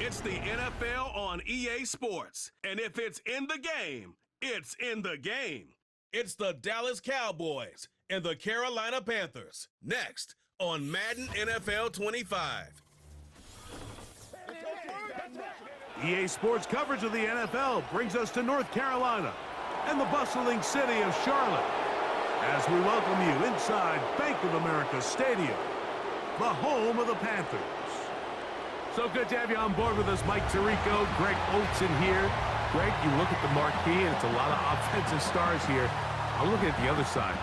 It's the NFL on EA Sports. And if it's in the game, it's in the game. It's the Dallas Cowboys and the Carolina Panthers. Next on Madden NFL 25. EA Sports coverage of the NFL brings us to North Carolina and the bustling city of Charlotte as we welcome you inside Bank of America Stadium, the home of the Panthers. So good to have you on board with us, Mike Tirico, Greg Olson here. Greg, you look at the marquee, and it's a lot of offensive stars here. I'm looking at the other side.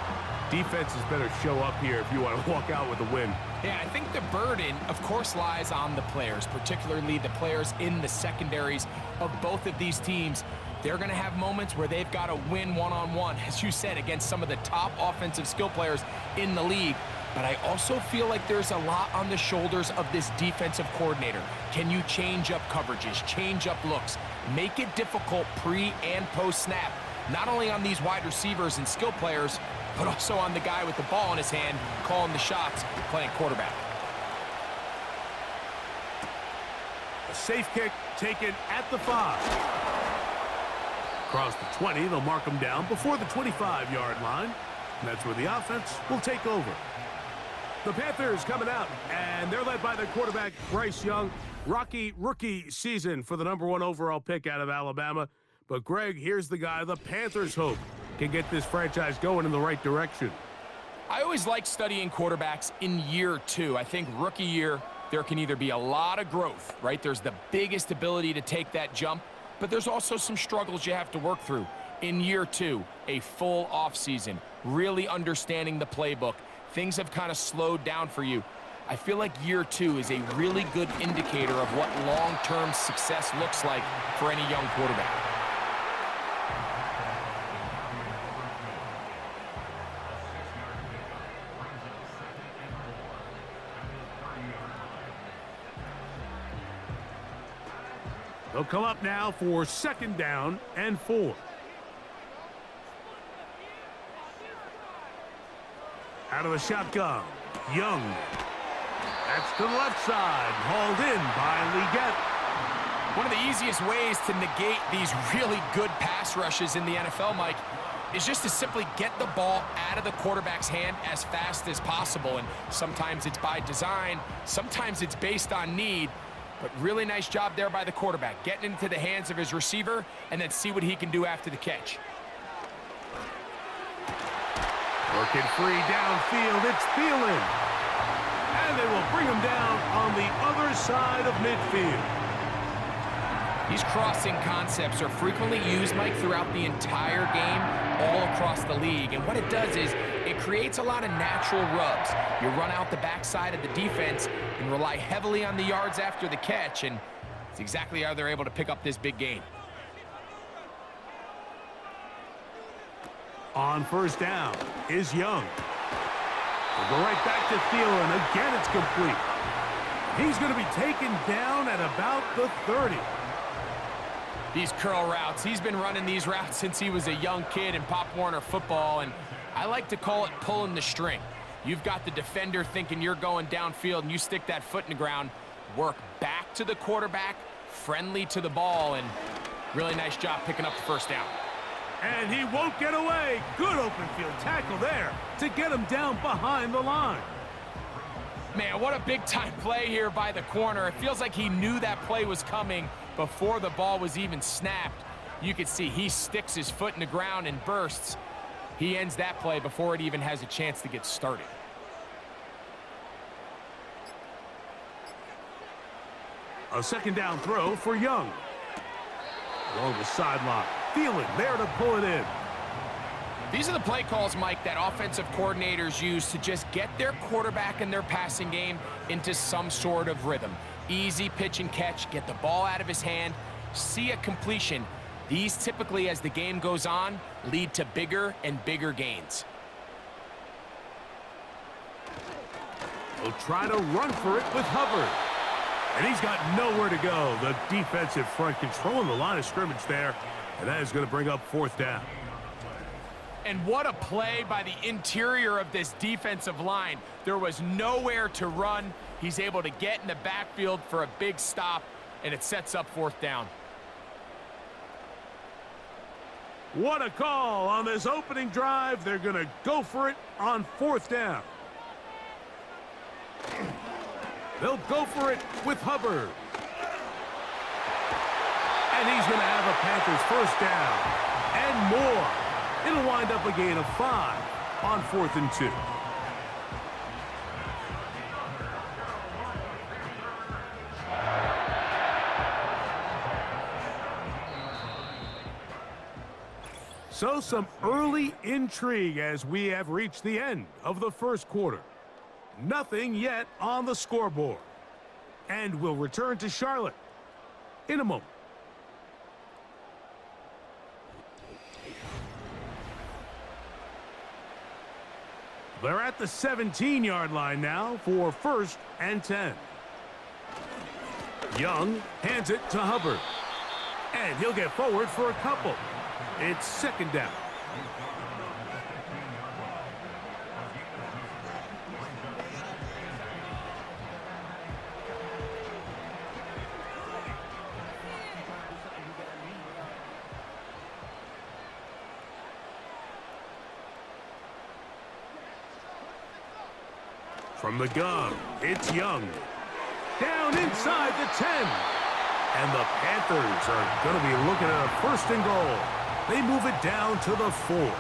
Defenses better show up here if you want to walk out with a win. Yeah, I think the burden, of course, lies on the players, particularly the players in the secondaries of both of these teams. They're going to have moments where they've got to win one-on-one, as you said, against some of the top offensive skill players in the league. But I also feel like there's a lot on the shoulders of this defensive coordinator. Can you change up coverages, change up looks, make it difficult pre- and post-snap, not only on these wide receivers and skill players, but also on the guy with the ball in his hand, calling the shots, playing quarterback. A safe kick taken at the 5. Across the 20, they'll mark them down before the 25-yard line. And that's where the offense will take over. The Panthers coming out, and they're led by their quarterback, Bryce Young. Rocky rookie season for the #1 overall pick out of Alabama. But, Greg, here's the guy the Panthers hope can get this franchise going in the right direction. I always like studying quarterbacks in year 2. I think rookie year, there can either be a lot of growth, right? There's the biggest ability to take that jump, but there's also some struggles you have to work through. In year 2, a full offseason, really understanding the playbook. Things have kind of slowed down for you. I feel like year 2 is a really good indicator of what long-term success looks like for any young quarterback. They'll come up now for 2nd down and 4. Out of the shotgun, Young. That's to the left side, hauled in by Leggett. One of the easiest ways to negate these really good pass rushes in the NFL, Mike, is just to simply get the ball out of the quarterback's hand as fast as possible. And sometimes it's by design, sometimes it's based on need. But really nice job there by the quarterback, getting into the hands of his receiver and then see what he can do after the catch. Working free downfield, it's Thielen. And they will bring him down on the other side of midfield. These crossing concepts are frequently used, Mike, throughout the entire game, all across the league. And what it does is it creates a lot of natural rubs. You run out the backside of the defense and rely heavily on the yards after the catch, and it's exactly how they're able to pick up this big gain. On 1st down is Young. We'll go right back to Thielen. Again, it's complete. He's going to be taken down at about the 30. These curl routes, he's been running these routes since he was a young kid in Pop Warner football, and I like to call it pulling the string. You've got the defender thinking you're going downfield, and you stick that foot in the ground, work back to the quarterback, friendly to the ball, and really nice job picking up the 1st down. And he won't get away. Good open field tackle there to get him down behind the line. Man, what a big-time play here by the corner. It feels like he knew that play was coming before the ball was even snapped. You can see he sticks his foot in the ground and bursts. He ends that play before it even has a chance to get started. A 2nd down throw for Young. Along the sideline. Thielen there to pull it in. These are the play calls, Mike, that offensive coordinators use to just get their quarterback and their passing game into some sort of rhythm. Easy pitch and catch, get the ball out of his hand, see a completion. These typically, as the game goes on, lead to bigger and bigger gains. They'll try to run for it with Hubbard. And he's got nowhere to go. The defensive front controlling the line of scrimmage there. And that is going to bring up 4th down. And what a play by the interior of this defensive line. There was nowhere to run. He's able to get in the backfield for a big stop and it sets up 4th down. What a call on this opening drive. They're going to go for it on 4th down. They'll go for it with Hubbard. And he's going to have a Panthers 1st down and more. It'll wind up a gain of 5 on 4th and 2. So some early intrigue as we have reached the end of the 1st quarter. Nothing yet on the scoreboard. And we'll return to Charlotte in a moment. They're at the 17-yard line now for 1st and 10. Young hands it to Hubbard. And he'll get forward for a couple. It's 2nd down. From the gun, it's Young. Down inside the 10. And the Panthers are going to be looking at a 1st and goal. They move it down to the 4.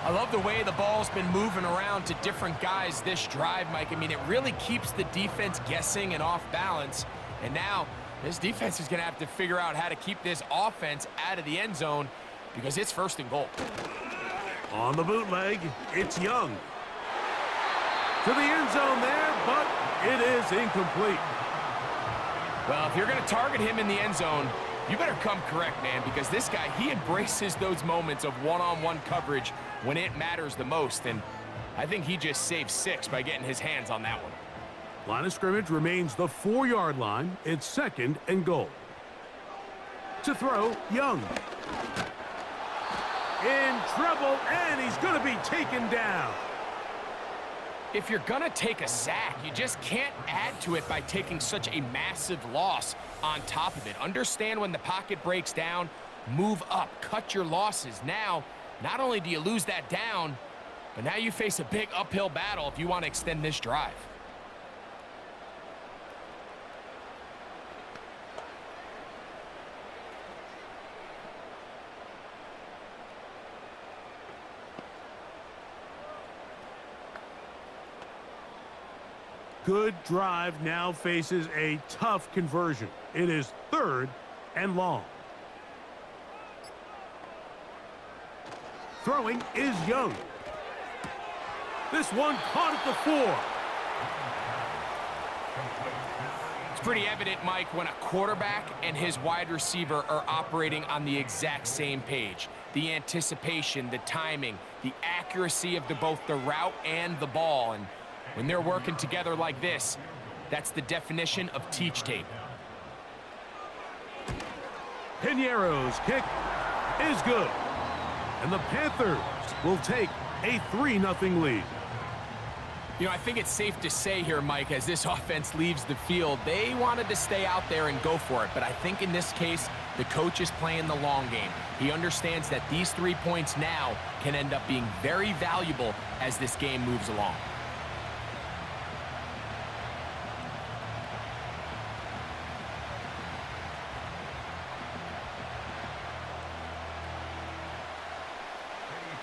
I love the way the ball's been moving around to different guys this drive, Mike. I mean, it really keeps the defense guessing and off balance. And now this defense is going to have to figure out how to keep this offense out of the end zone because it's 1st and goal. On the bootleg, it's Young. To the end zone there, but it is incomplete. Well, if you're going to target him in the end zone, you better come correct, man, because this guy, he embraces those moments of one-on-one coverage when it matters the most, and I think he just saved 6 by getting his hands on that one. Line of scrimmage remains the 4-yard line. It's 2nd and goal. To throw, Young. In trouble, and he's going to be taken down. If you're going to take a sack, you just can't add to it by taking such a massive loss on top of it. Understand when the pocket breaks down, move up, cut your losses. Now, not only do you lose that down, but now you face a big uphill battle if you want to extend this drive. Good drive now faces a tough conversion. It is 3rd and long. Throwing is Young. This one caught at the 4. It's pretty evident, Mike, when a quarterback and his wide receiver are operating on the exact same page. The anticipation, the timing, the accuracy of both the route and the ball. And when they're working together like this, that's the definition of teach tape. Piñeiro's kick is good. And the Panthers will take a 3-0 lead. You know, I think it's safe to say here, Mike, as this offense leaves the field, they wanted to stay out there and go for it. But I think in this case, the coach is playing the long game. He understands that these 3 points now can end up being very valuable as this game moves along.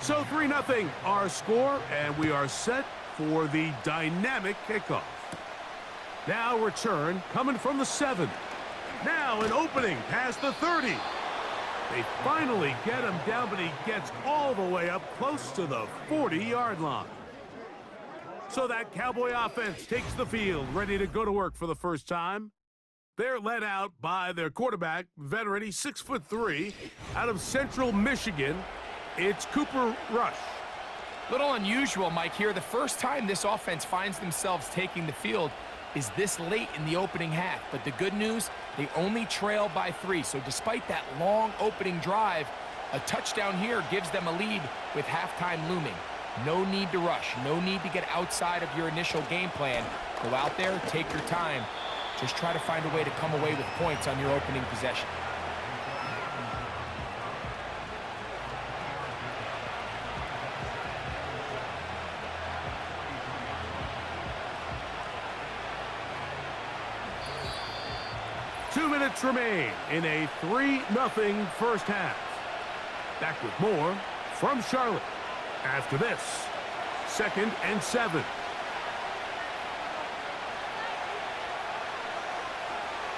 So 3-0 our score, and we are set for the dynamic kickoff. Now return coming from the 7. Now an opening past the 30. They finally get him down, but he gets all the way up close to the 40-yard line. So that Cowboy offense takes the field, ready to go to work for the first time. They're led out by their quarterback, veteran, he's 6'3", out of Central Michigan. It's Cooper Rush. Little unusual, Mike, here. The first time this offense finds themselves taking the field is this late in the opening half. But the good news, they only trail by 3. So despite that long opening drive, a touchdown here gives them a lead with halftime looming. No need to rush. No need to get outside of your initial game plan. Go out there, take your time. Just try to find a way to come away with points on your opening possession. Two minutes remain in a 3-0 first half. Back with more from Charlotte. After this, 2nd and 7.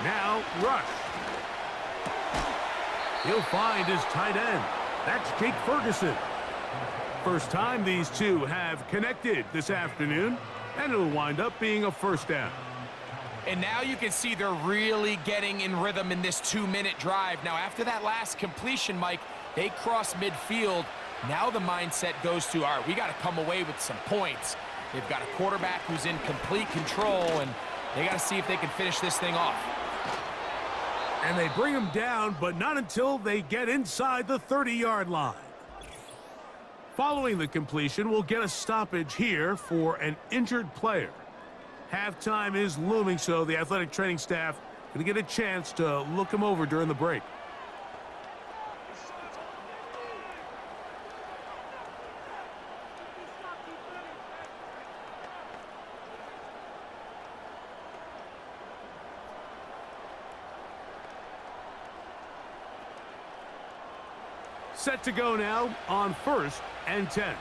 Now, Rush. He'll find his tight end. That's Jake Ferguson. First time these two have connected this afternoon, and it'll wind up being a first down. And now you can see they're really getting in rhythm in this 2-minute drive. Now, after that last completion, Mike, they cross midfield. Now the mindset goes to, all right, we got to come away with some points. They've got a quarterback who's in complete control, and they got to see if they can finish this thing off. And they bring him down, but not until they get inside the 30-yard line. Following the completion, we'll get a stoppage here for an injured player. Halftime is looming, so the athletic training staff going to get a chance to look him over during the break. Set to go now on 1st and 10.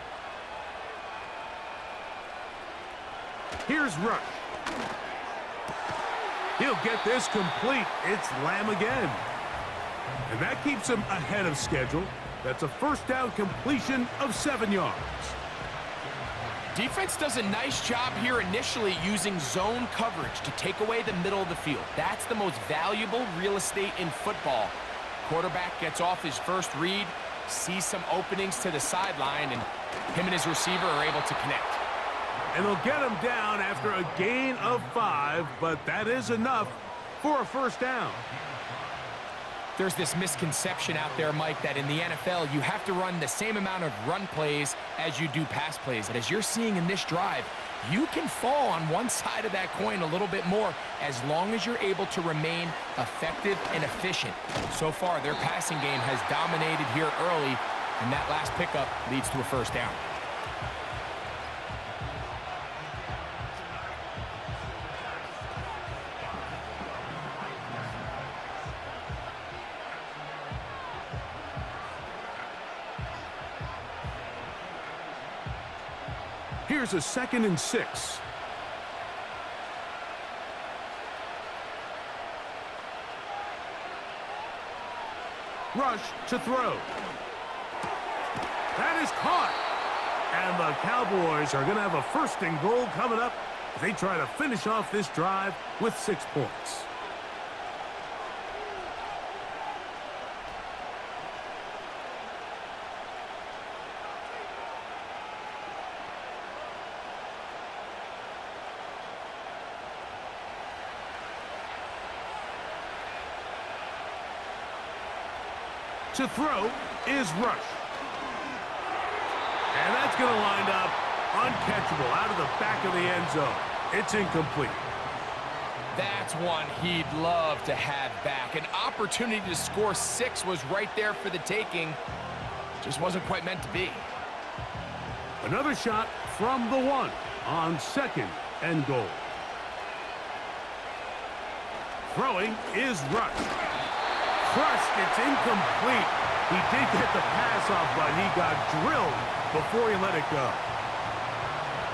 Here's Rush. He'll get this complete. It's Lamb again. And that keeps him ahead of schedule. That's a first down completion of 7 yards. Defense does a nice job here initially using zone coverage to take away the middle of the field. That's the most valuable real estate in football. Quarterback gets off his first read, sees some openings to the sideline, and him and his receiver are able to connect. And they'll get him down after a gain of 5, but that is enough for a first down. There's this misconception out there, Mike, that in the NFL, you have to run the same amount of run plays as you do pass plays. And as you're seeing in this drive, you can fall on one side of that coin a little bit more as long as you're able to remain effective and efficient. So far, their passing game has dominated here early, and that last pickup leads to a first down. Here's a 2nd and 6. Rush to throw. That is caught. And the Cowboys are going to have a 1st and goal coming up as they try to finish off this drive with 6 points. To throw is Rush. And that's going to wind up uncatchable out of the back of the end zone. It's incomplete. That's one he'd love to have back. An opportunity to score 6 was right there for the taking. Just wasn't quite meant to be. Another shot from the 1 on 2nd and goal. Throwing is Rush. Crushed, it's incomplete. He did get the pass off, but he got drilled before he let it go.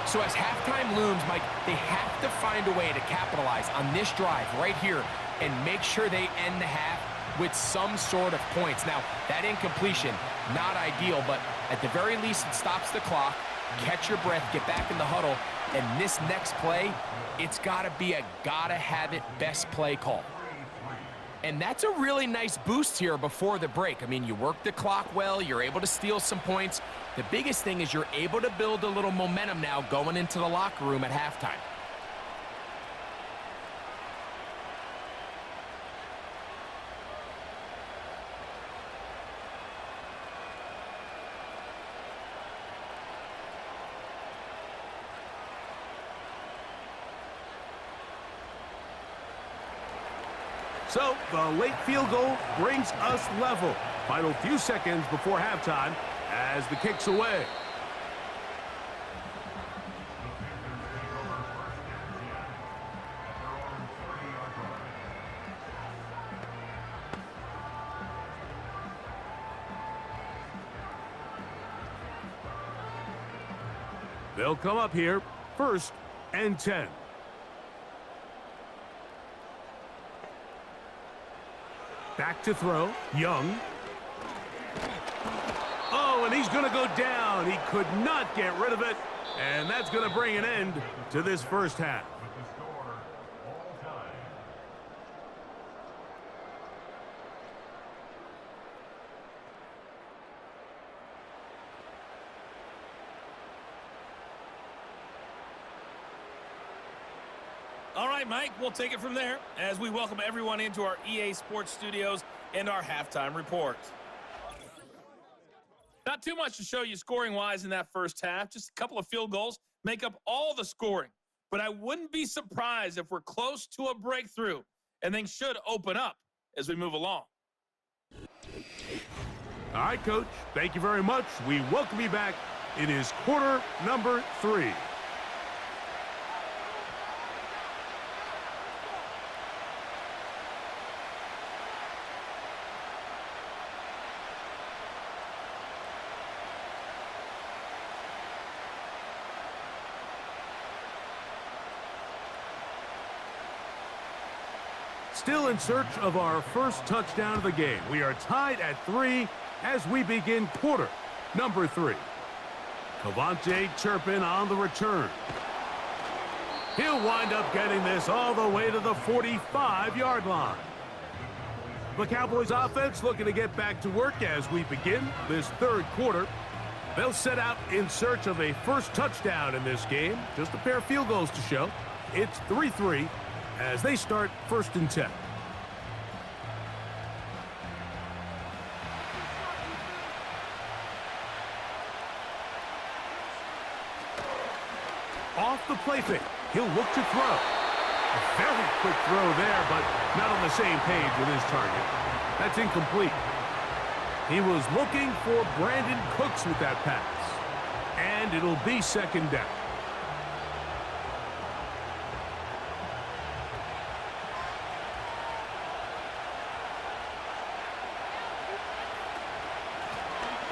So as halftime looms, Mike, they have to find a way to capitalize on this drive right here and make sure they end the half with some sort of points. Now, that incompletion, not ideal, but at the very least, it stops the clock. Catch your breath, get back in the huddle, and this next play, it's got to be a gotta-have-it best play call. And that's a really nice boost here before the break. I mean, you work the clock well, you're able to steal some points. The biggest thing is you're able to build a little momentum now going into the locker room at halftime. So the late field goal brings us level. Final few seconds before halftime as the kick's away. They'll come up here, 1st and 10. Back to throw, Young. Oh, and he's going to go down. He could not get rid of it, and that's going to bring an end to this first half. All right, Mike, we'll take it from there as we welcome everyone into our EA Sports Studios and our halftime report. Not too much to show you scoring-wise in that first half. Just a couple of field goals make up all the scoring. But I wouldn't be surprised if we're close to a breakthrough, and things should open up as we move along. All right, Coach, thank you very much. We welcome you back. It is quarter number 3. Still in search of our first touchdown of the game. We are tied at 3 as we begin quarter number 3. Cavante Turpin on the return. He'll wind up getting this all the way to the 45-yard line. The Cowboys offense looking to get back to work as we begin this third quarter. They'll set out in search of a first touchdown in this game. Just a pair of field goals to show. It's 3-3. As they start 1st and 10. Off the play fake. He'll look to throw. A very quick throw there, but not on the same page with his target. That's incomplete. He was looking for Brandon Cooks with that pass. And it'll be 2nd down.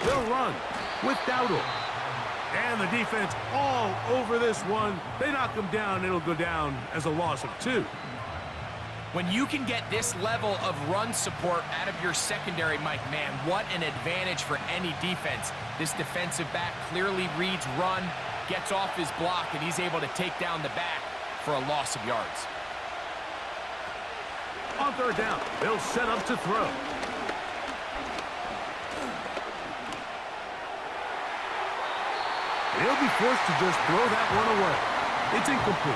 They'll run with Dowdle. And the defense all over this one. They knock him down. It'll go down as a loss of 2. When you can get this level of run support out of your secondary, Mike, man, what an advantage for any defense. This defensive back clearly reads run, gets off his block, and he's able to take down the back for a loss of yards. On 3rd down, they'll set up to throw. He'll be forced to just throw that one away. It's incomplete.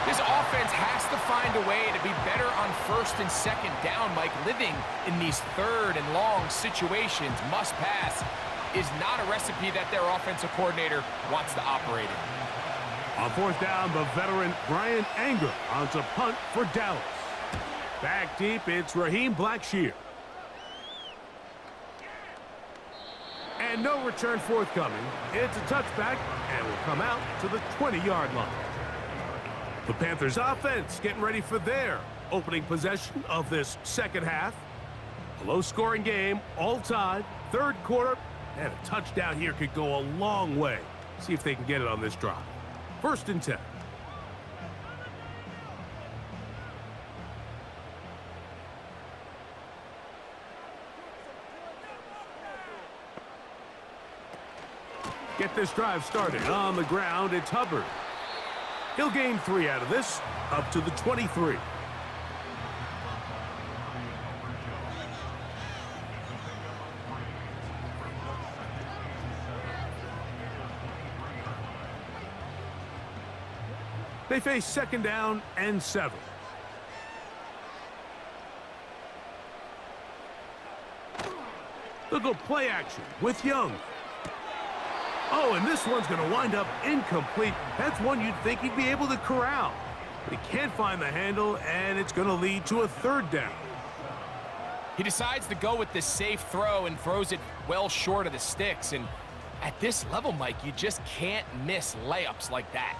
This offense has to find a way to be better on 1st and 2nd down, Mike. Living in these 3rd and long situations, must pass, is not a recipe that their offensive coordinator wants to operate in. On 4th down, the veteran Brian Anger on to punt for Dallas. Back deep, it's Raheem Blackshear. And no return forthcoming. It's a touchback, and will come out to the 20-yard line. The Panthers offense getting ready for their opening possession of this second half. A low-scoring game, all tied, 3rd quarter, and a touchdown here could go a long way. See if they can get it on this drive. 1st and 10. Get this drive started. On the ground, it's Hubbard. He'll gain 3 out of this, up to the 23. They face 2nd down and 7. They'll go play action with Young. Oh, and this one's going to wind up incomplete. That's one you'd think he'd be able to corral. But he can't find the handle, and it's going to lead to a 3rd down. He decides to go with this safe throw and throws it well short of the sticks. And at this level, Mike, you just can't miss layups like that.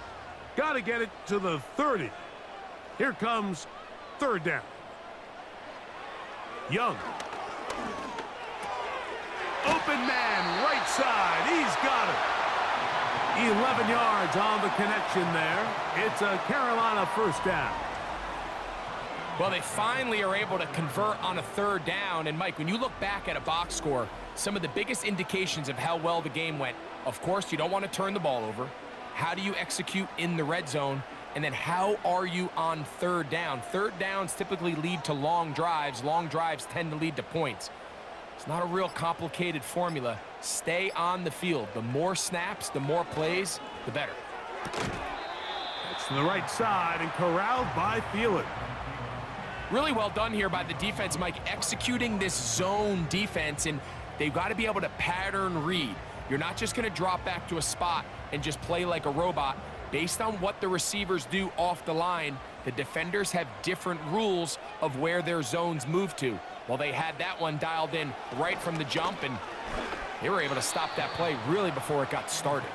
Got to get it to the 30. Here comes third down. Young. Open man, right side. He's got it. 11 yards on the connection there. It's a Carolina first down. Well, they finally are able to convert on a third down. And, Mike, when you look back at a box score, some of the biggest indications of how well the game went, of course, you don't want to turn the ball over. How do you execute in the red zone? And then how are you on third down? Third downs typically lead to long drives. Long drives tend to lead to points. It's not a real complicated formula. Stay on the field. The more snaps, the more plays, the better. That's to the right side and corralled by Thielen. Really well done here by the defense, Mike, executing this zone defense, and they've got to be able to pattern read. You're not just going to drop back to a spot and just play like a robot. Based on what the receivers do off the line, the defenders have different rules of where their zones move to. Well, they had that one dialed in right from the jump, and they were able to stop that play really before it got started.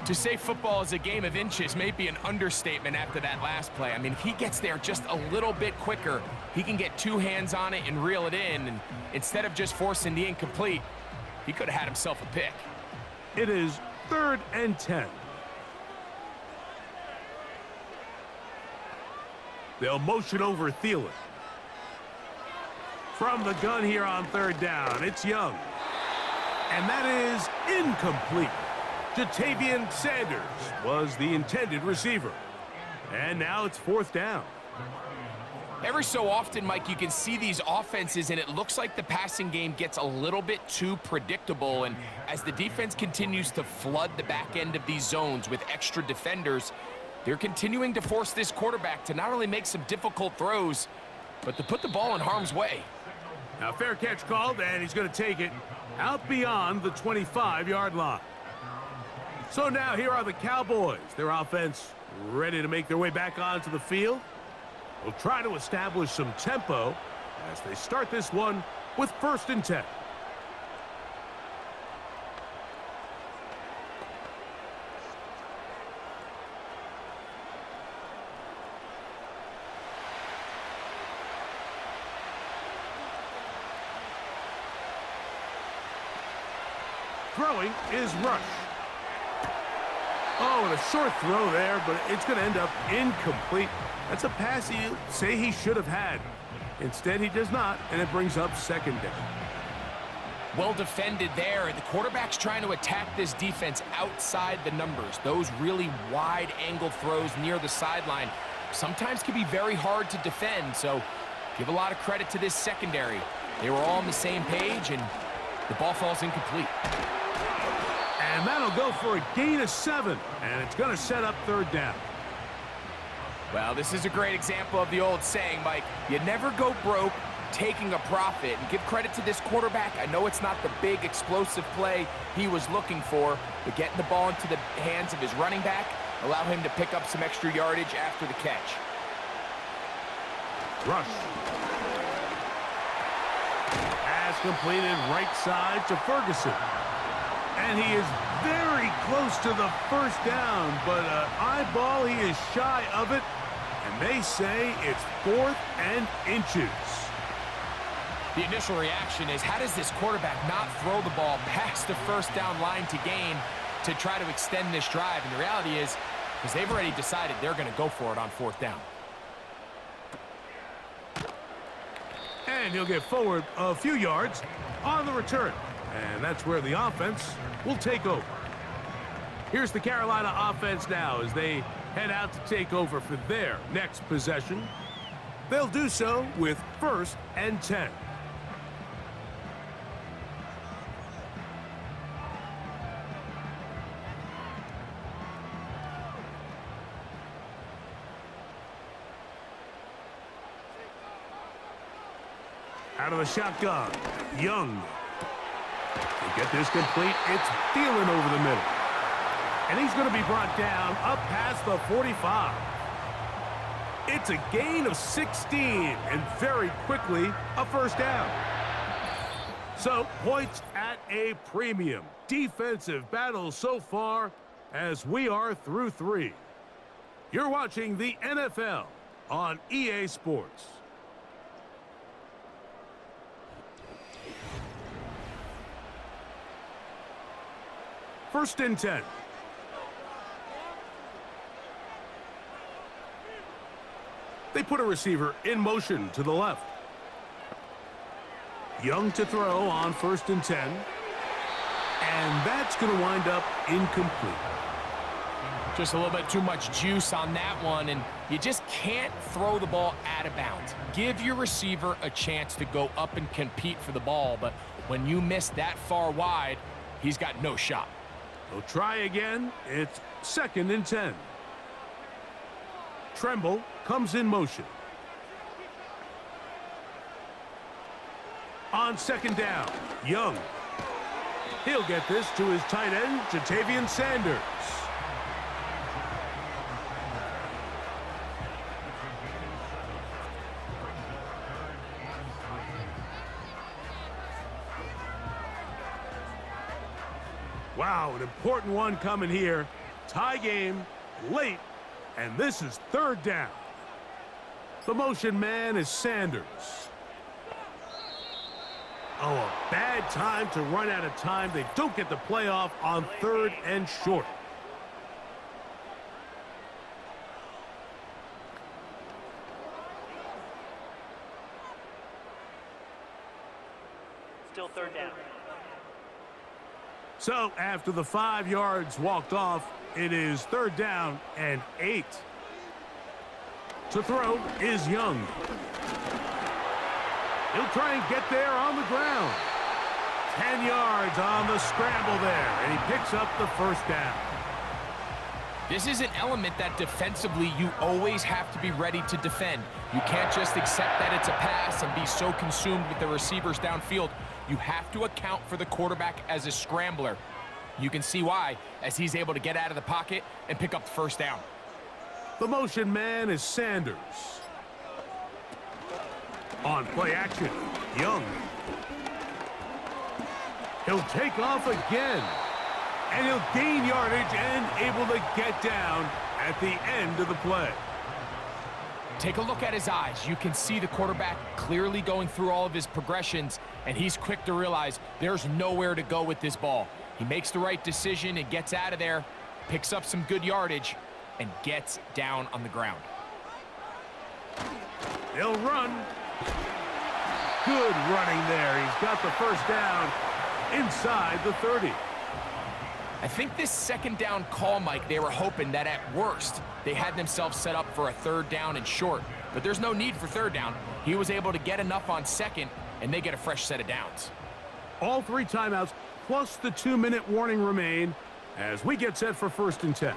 To say football is a game of inches may be an understatement after that last play. I mean, if he gets there just a little bit quicker, he can get two hands on it and reel it in. And instead of just forcing the incomplete, he could have had himself a pick. It is 3rd and 10. They'll motion over Thielen. From the gun here on third down, it's Young. And that is incomplete. Jatavian Sanders was the intended receiver. And now it's 4th down. Every so often, Mike, you can see these offenses, and it looks like the passing game gets a little bit too predictable. And as the defense continues to flood the back end of these zones with extra defenders, they're continuing to force this quarterback to not only make some difficult throws, but to put the ball in harm's way. Now, fair catch called, and he's going to take it out beyond the 25-yard line. So now here are the Cowboys. Their offense ready to make their way back onto the field. They'll try to establish some tempo as they start this one with 1st and 10. Throwing is Rush. Oh, and a short throw there, but it's going to end up incomplete. That's a pass you say he should have had. Instead, he does not, and it brings up 2nd down. Well defended there. The quarterback's trying to attack this defense outside the numbers. Those really wide angle throws near the sideline sometimes can be very hard to defend, so give a lot of credit to this secondary. They were all on the same page, and the ball falls incomplete. And that'll go for a gain of 7, and it's going to set up 3rd down. Well, this is a great example of the old saying, Mike, you never go broke taking a profit. And give credit to this quarterback. I know it's not the big explosive play he was looking for, but getting the ball into the hands of his running back allow him to pick up some extra yardage after the catch. Rush. Pass completed right side to Ferguson. And he is very close to the 1st down, but eyeball, he is shy of it. And they say it's 4th and inches. The initial reaction is, how does this quarterback not throw the ball past the 1st down line to gain to try to extend this drive? And the reality is, because they've already decided they're going to go for it on 4th down. And he'll get forward a few yards on the return. And that's where the offense will take over. Here's the Carolina offense now as they head out to take over for their next possession. They'll do so with 1st and 10. Out of the shotgun, Young. To get this complete, it's Thielen over the middle. And he's going to be brought down up past the 45. It's a gain of 16, and very quickly, a first down. So, points at a premium. Defensive battle so far as we are through 3. You're watching the NFL on EA Sports. First and 10. They put a receiver in motion to the left. Young to throw on first and 10. And that's going to wind up incomplete. Just a little bit too much juice on that one, and you just can't throw the ball out of bounds. Give your receiver a chance to go up and compete for the ball, but when you miss that far wide, he's got no shot. They'll try again. It's second and 10. Tremble comes in motion. On second down, Young. He'll get this to his tight end, Jatavian Sanders. Wow, an important one coming here. Tie game, late, and this is third down. The motion man is Sanders. Oh, a bad time to run out of time. They don't get the play off on third and short. Still third down. So, after the 5 yards walked off, it is third down and 8. To throw is Young. He'll try and get there on the ground. 10 yards on the scramble there, and he picks up the first down. This is an element that defensively you always have to be ready to defend. You can't just accept that it's a pass and be so consumed with the receivers downfield. You have to account for the quarterback as a scrambler. You can see why, as he's able to get out of the pocket and pick up the first down. The motion man is Sanders. On play action, Young. He'll take off again. And he'll gain yardage and able to get down at the end of the play. Take a look at his eyes. You can see the quarterback clearly going through all of his progressions, and he's quick to realize there's nowhere to go with this ball. He makes the right decision and gets out of there, picks up some good yardage, and gets down on the ground. They'll run. Good running there. He's got the first down inside the 30. I think this second down call, Mike, they were hoping that at worst they had themselves set up for a third down and short. But there's no need for third down. He was able to get enough on second, and they get a fresh set of downs. All 3 timeouts plus the 2-minute warning remain as we get set for first and 10.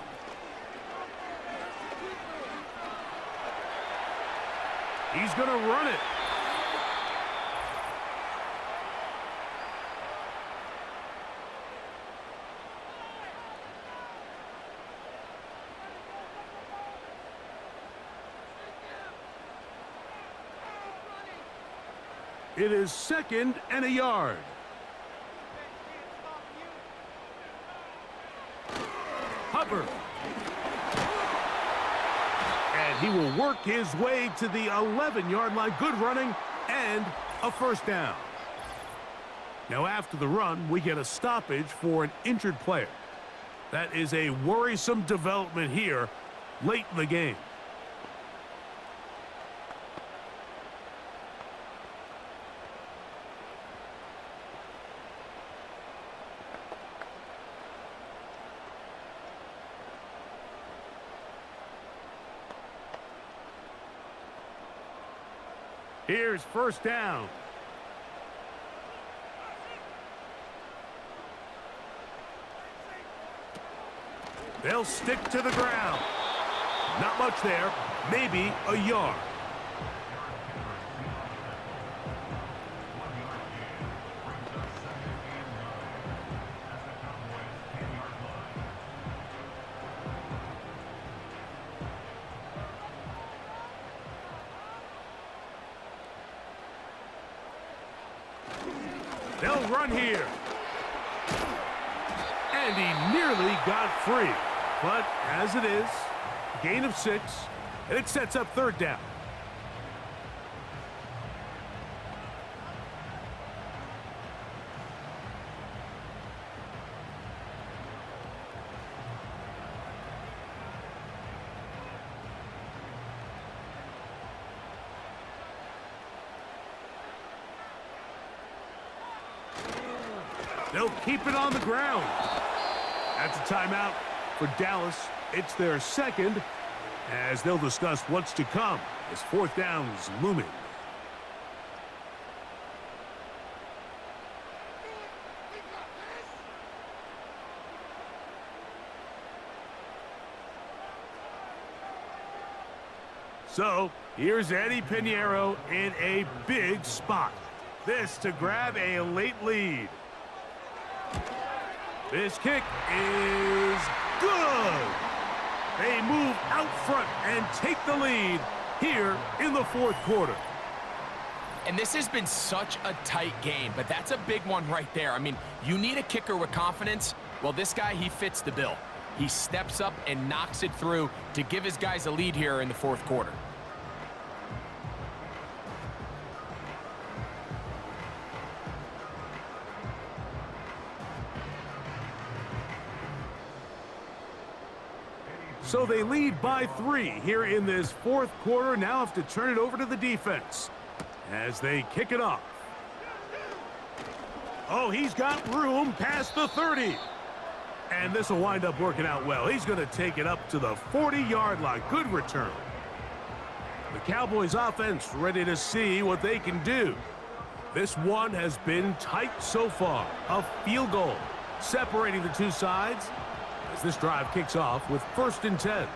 He's going to run it. It is second and a yard. Hubbard. And he will work his way to the 11-yard line. Good running and a first down. Now after the run, we get a stoppage for an injured player. That is a worrisome development here late in the game. Here's first down. They'll stick to the ground. Not much there. Maybe a yard. They'll run here. And he nearly got free. But as it is, gain of 6, and it sets up 3rd down. They'll keep it on the ground. That's a timeout for Dallas. It's their 2nd, as they'll discuss what's to come as 4th down is looming. So, here's Eddie Pinheiro in a big spot. This to grab a late lead. This kick is good. They move out front and take the lead here in the 4th quarter. And this has been such a tight game, but that's a big one right there. I mean, you need a kicker with confidence. Well, this guy, he fits the bill. He steps up and knocks it through to give his guys a lead here in the 4th quarter. So they lead by 3 here in this 4th quarter. Now have to turn it over to the defense as they kick it off. Oh, he's got room past the 30. And this will wind up working out well. He's going to take it up to the 40-yard line. Good return. The Cowboys offense ready to see what they can do. This one has been tight so far. A field goal separating the two sides as this drive kicks off with 1st and 10.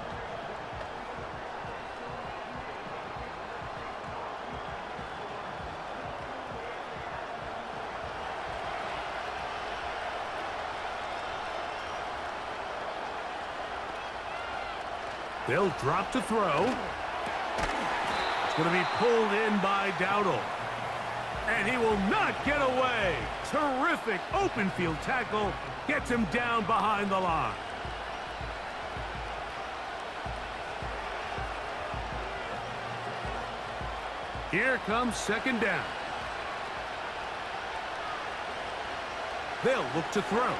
They'll drop to throw. It's going to be pulled in by Dowdle. And he will not get away. Terrific open field tackle. Gets him down behind the line. Here comes 2nd down. They'll look to throw.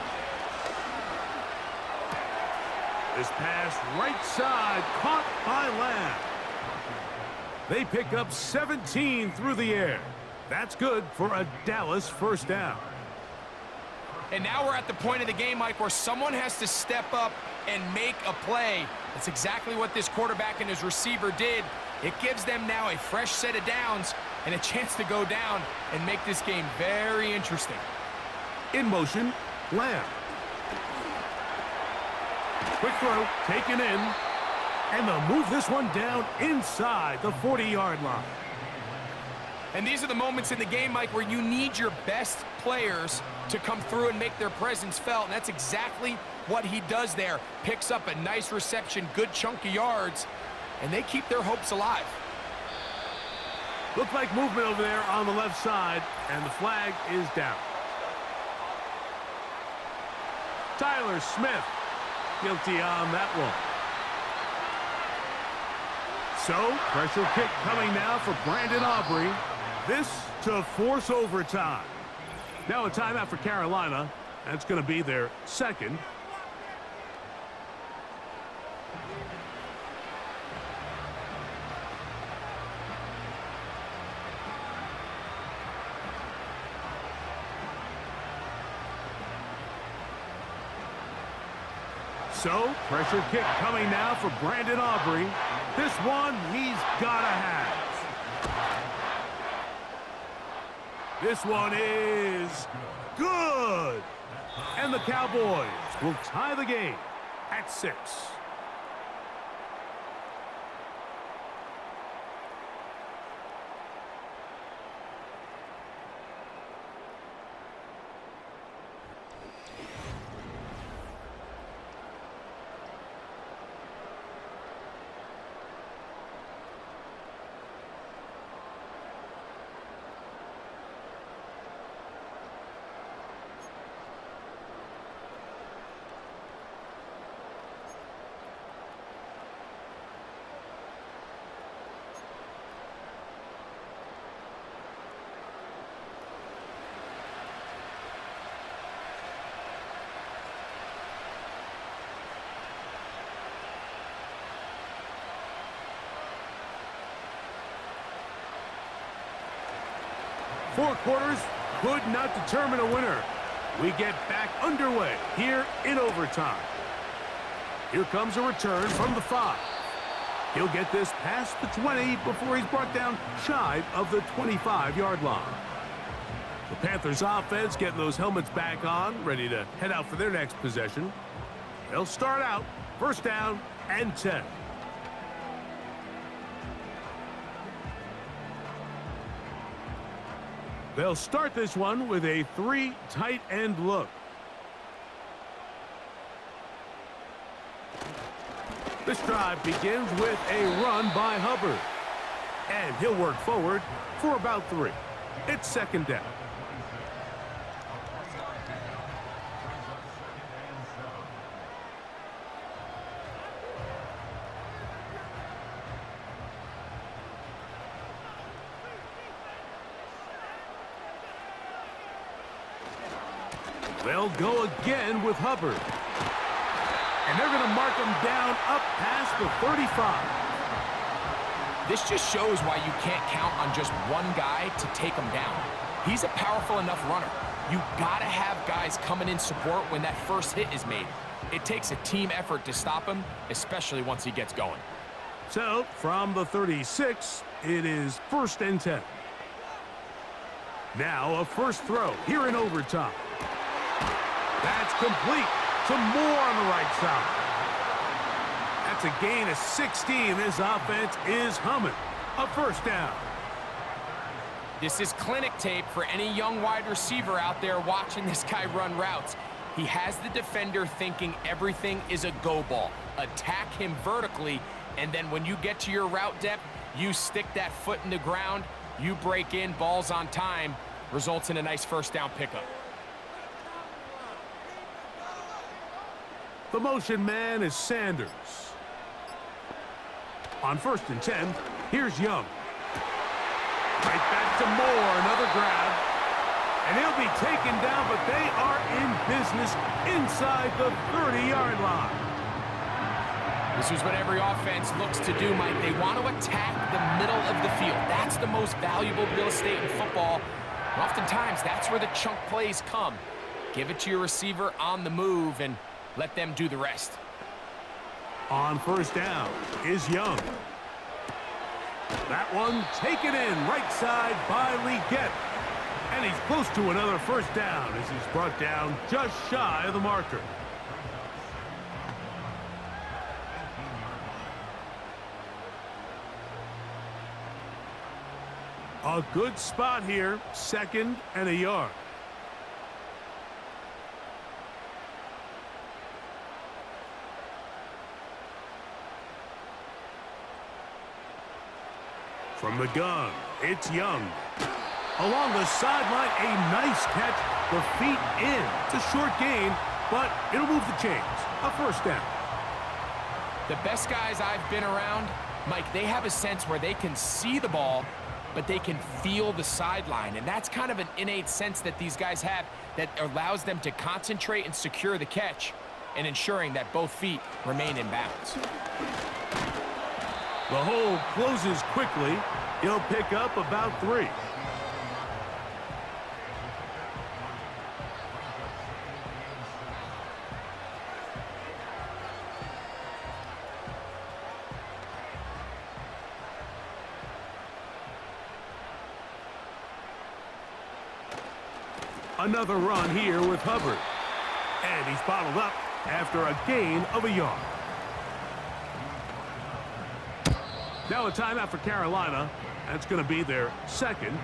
This pass right side caught by Lamb. They pick up 17 through the air. That's good for a Dallas 1st down. And now we're at the point of the game, Mike, where someone has to step up and make a play. That's exactly what this quarterback and his receiver did. It gives them now a fresh set of downs and a chance to go down and make this game very interesting. In motion, Lamb. Quick throw, taken in, and they'll move this one down inside the 40-yard line. And these are the moments in the game, Mike, where you need your best players to come through and make their presence felt, and that's exactly what he does there. Picks up a nice reception, good chunk of yards, and they keep their hopes alive. Look like movement over there on the left side, and the flag is down. Tyler Smith guilty on that one. So, pressure kick coming now for Brandon Aubrey. This to force overtime. Now a timeout for Carolina. That's going to be their 2nd. So, pressure kick coming now for Brandon Aubrey. This one he's got to have. This one is good. And the Cowboys will tie the game at 6. 4 quarters could not determine a winner. We get back underway here in overtime. Here comes a return from the 5. He'll get this past the 20 before he's brought down shy of the 25-yard line. The Panthers offense getting those helmets back on, ready to head out for their next possession. They'll start out first down and 10. They'll start this one with a 3 tight end look. This drive begins with a run by Hubbard. And he'll work forward for about 3. It's second down. They'll go again with Hubbard. And they're going to mark him down up past the 35. This just shows why you can't count on just one guy to take him down. He's a powerful enough runner. You got to have guys coming in support when that first hit is made. It takes a team effort to stop him, especially once he gets going. So, from the 36, it is first and 10. Now a first throw here in overtime. That's complete. Some more on the right side. That's a gain of 16. This offense is humming. A first down. This is clinic tape for any young wide receiver out there watching this guy run routes. He has the defender thinking everything is a go ball. Attack him vertically, and then when you get to your route depth, you stick that foot in the ground, you break in, balls on time, results in a nice first down pickup. The motion man is Sanders. On first and 10, here's Young. Right back to Moore, another grab. And he'll be taken down, but they are in business inside the 30-yard line. This is what every offense looks to do, Mike. They want to attack the middle of the field. That's the most valuable real estate in football. And oftentimes, that's where the chunk plays come. Give it to your receiver on the move and let them do the rest. On first down is Young. That one taken in right side by Legette. And he's close to another first down as he's brought down just shy of the marker. A good spot here, second and a yard. From the gun, it's Young. Along the sideline, a nice catch. The feet in. It's a short gain, but it'll move the chains. A first down. The best guys I've been around, Mike, they have a sense where they can see the ball, but they can feel the sideline. And that's kind of an innate sense that these guys have that allows them to concentrate and secure the catch and ensuring that both feet remain in bounds. The hole closes quickly. He'll pick up about 3. Another run here with Hubbard. And he's bottled up after a gain of a yard. Now a timeout for Carolina. That's going to be their second.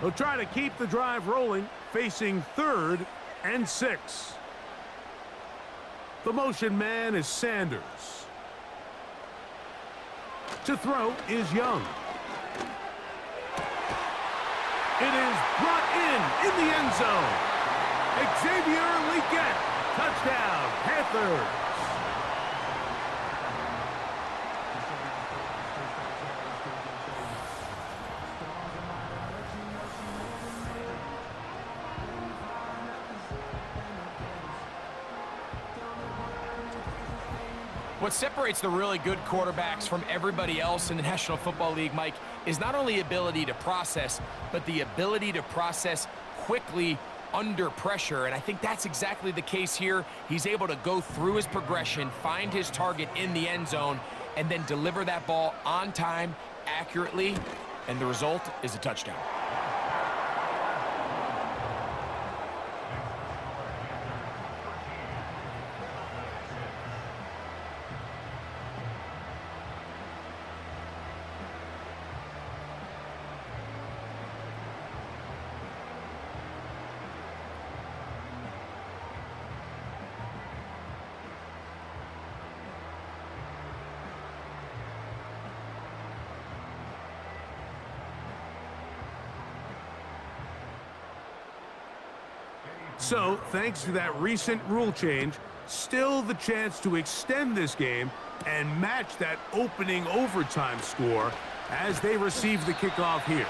They'll try to keep the drive rolling, facing third and 6. The motion man is Sanders. To throw is Young. It is brought in the end zone. Xavier Legette, touchdown, Panthers. What separates the really good quarterbacks from everybody else in the National Football League, Mike, is not only ability to process, but the ability to process quickly under pressure. And I think that's exactly the case here. He's able to go through his progression, find his target in the end zone, and then deliver that ball on time, accurately, and the result is a touchdown. So, thanks to that recent rule change, still the chance to extend this game and match that opening overtime score as they receive the kickoff here.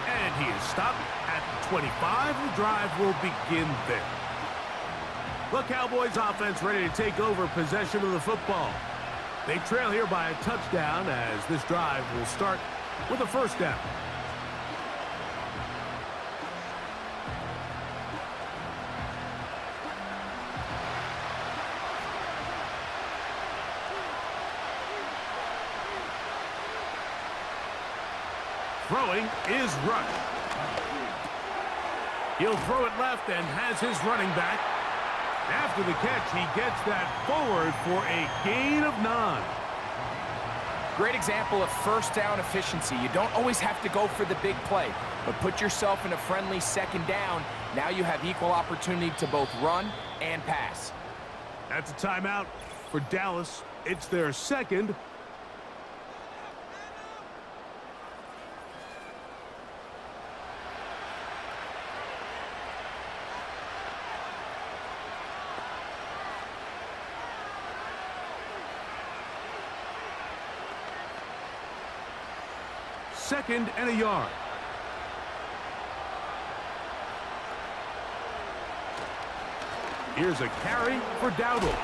And he is stopped at the 25. The drive will begin there. The Cowboys offense ready to take over possession of the football. They trail here by a touchdown as this drive will start with a first down. Throwing is Rush. He'll throw it left and has his running back. After the catch, he gets that forward for a gain of 9. Great example of first down efficiency. You don't always have to go for the big play, but put yourself in a friendly second down. Now you have equal opportunity to both run and pass. That's a timeout for Dallas. It's their second. Second and a yard. Here's a carry for Dowdle.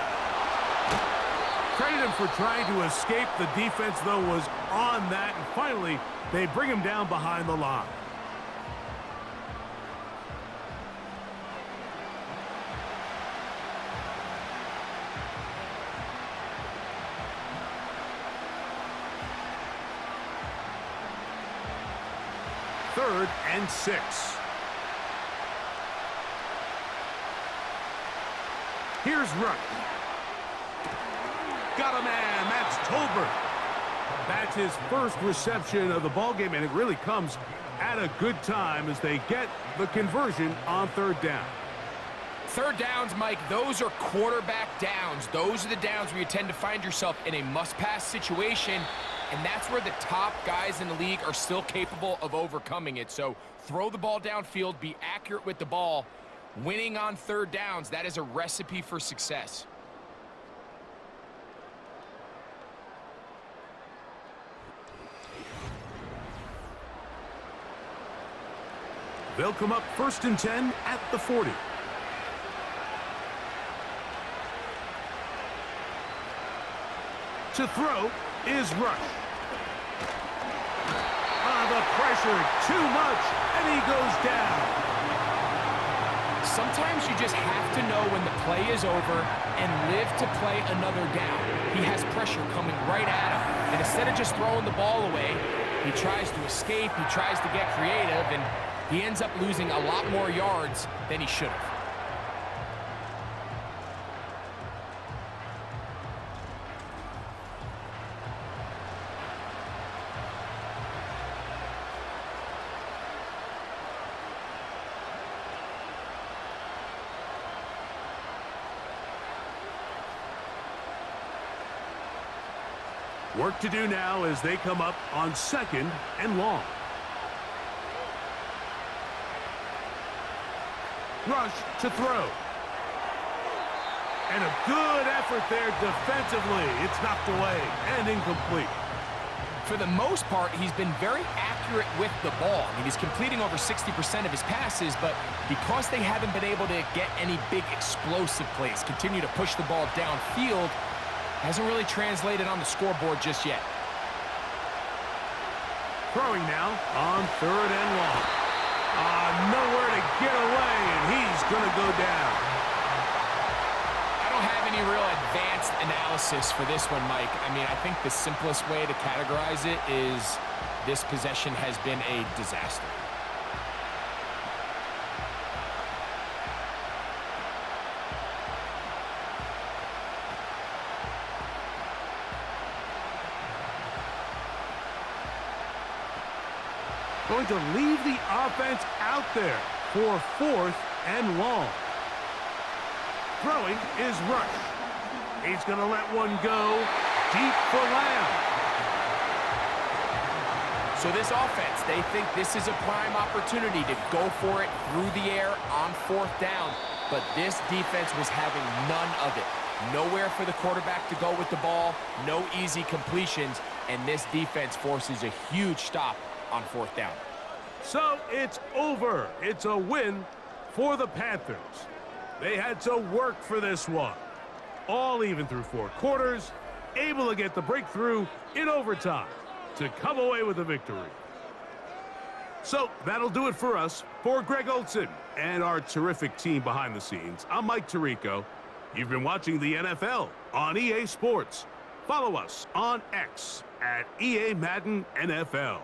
Credit him for trying to escape. The defense, though, was on that. And finally, they bring him down behind the line. Third and 6. Here's Rush. Got a man. That's Tolbert. That's his first reception of the ballgame, and it really comes at a good time as they get the conversion on third down. Third downs, Mike, those are quarterback downs. Those are the downs where you tend to find yourself in a must-pass situation, and that's where the top guys in the league are still capable of overcoming it. So throw the ball downfield, be accurate with the ball. Winning on third downs, that is a recipe for success. They'll come up first and 10 at the 40. To throw is Rush. The pressure, too much, and he goes down. Sometimes you just have to know when the play is over and live to play another down. He has pressure coming right at him, and instead of just throwing the ball away, he tries to escape, he tries to get creative, and he ends up losing a lot more yards than he should have. Work to do now as they come up on second and long. Rush to throw. And a good effort there defensively. It's knocked away and incomplete. For the most part, he's been very accurate with the ball. I mean, he's completing over 60% of his passes, but because they haven't been able to get any big explosive plays, continue to push the ball downfield, Hasn't really translated on the scoreboard just yet. Throwing now on 3rd and long. Nowhere to get away, and he's going to go down. I don't have any real advanced analysis for this one, Mike. I mean, I think the simplest way to categorize it is this possession has been a disaster. Going to leave the offense out there for 4th and long. Throwing is Rush. He's going to let one go deep for Lamb. So this offense, they think this is a prime opportunity to go for it through the air on 4th down, but this defense was having none of it. Nowhere for the quarterback to go with the ball, no easy completions, and this defense forces a huge stop on 4th down. So it's over. It's a win for the Panthers. They had to work for this one. All even through 4 quarters, able to get the breakthrough in overtime to come away with a victory. So that'll do it for us. For Greg Olson and our terrific team behind the scenes, I'm Mike Tirico. You've been watching the NFL on EA Sports. Follow us on X at EA Madden NFL.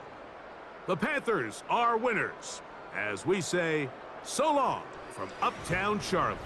The Panthers are winners, as we say, so long from Uptown Charlotte.